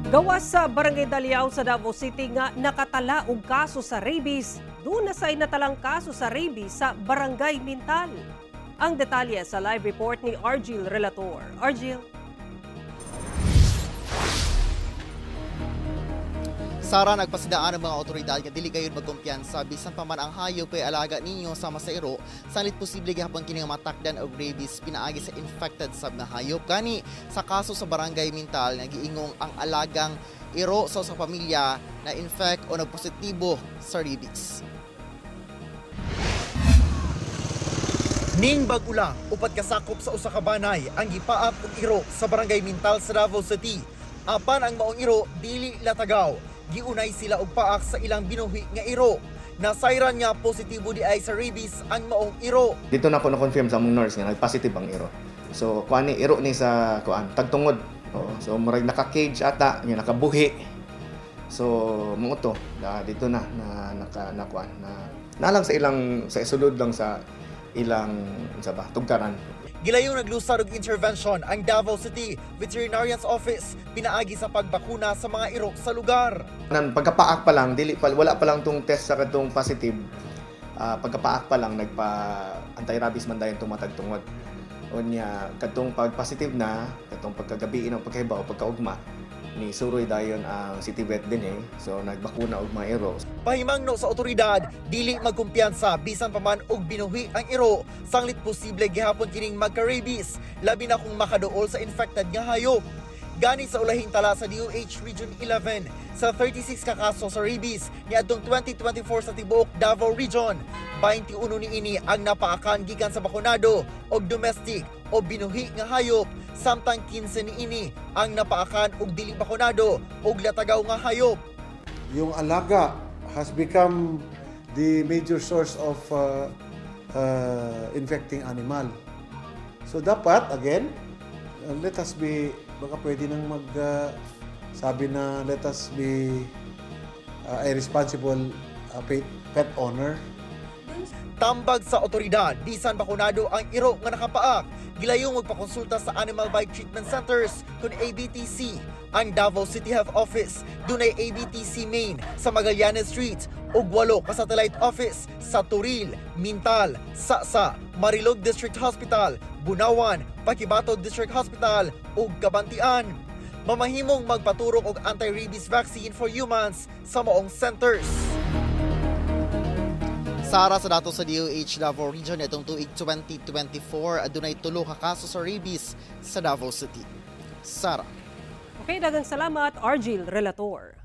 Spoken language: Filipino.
Gawas sa Barangay Daliao sa Davao City nga nakatala og kaso sa rabies, doon na say natalang kaso sa rabies sa Barangay Mintal. Ang detalye sa live report ni Argil Relator. Argil. Sara, nagpasidaan ng mga otoridad nga dili kayo magkumpiyansa bisan pa man ang hayop ay alaga ninyo sama sa iro, sanlit posible gihapon kini nga matakdan og rabies pinaagi sa infected sab na hayop. Gani sa kaso sa Barangay Mintal nga giingong ang alagang iro sa pamilya na infect o nagpositibo sa rabies. Ning bag-ula, upat ka sakop sa usa ka banay ang gipaak og iro sa Barangay Mintal sa Davao City. Apan ang maong iro dili latagaw. Giunay sila og paak sa ilang binuhi nga iro. Nasayran nga positibo diay sa rabies ang maong iro. Dito na ko na-confirm sa among nurse nga nag-positive ang iro. So kuan ni iro ni sa kuan tagtungod. So murag naka-cage ata, nga nakabuhi. So mo to dito na kuan na nalang sa ilang sa isulod lang sa ilang unsa ba tugkaran. Gilayong naglusad og intervention ang Davao City Veterinarian's Office pinaagi sa pagbakuna sa mga iro sa lugar. Nan pagkapaak pa lang wala pa lang tong test sa kadtong positive. Pagkapaak pa lang nagpa anti-rabies man dayon tong matagtungod. Unya kadtong pag-positive na, kadtong pagkagabi ng pagkahibaw pagkaugma ni suroy dayon ang city vet din so nagbakuna og mga iro. Pahimangno sa otoridad dili magkumpiyansa bisan pa man og binuhi ang iro, sanglit posible gihapon kining magka-rabies labi na kung makaduol sa infected nga hayop. Gani sa ulahing tala sa DOH Region 11 sa 36 ka kaso sa rabies niadtong 2024 sa tibuok Davao Region, 21 niini ang napaakan gikan sa bakunado og domestic o binuhi nga hayop, samtang 15 niini ang napaakan og dili bakunado og latagaw nga hayop. Yung alaga has become the major source of infecting animal. So dapat again, let us be, baka pwede nang sabi na let us be a responsible pet owner. Tambag sa otoridad, bisan bakunado ang iro nga nakapaak, gilayong magpakonsulta sa Animal Bite Treatment Centers kung ABTC. Ang Davao City Health Office, dunay ABTC Main sa Magallanes Street ug 8 ka satellite office sa Turil, Mintal, Sasa, Marilog District Hospital, Bunawan, Paquibato District Hospital ug Kabantian. Mamahimong magpaturok og anti-rabies vaccine for humans sa maong centers. Sara, sa datos sa DOH Davao Region itong tuig 2024, adunay 3 ka kaso sa rabies sa Davao City. Sara. Okay, daghang salamat Argil Relator.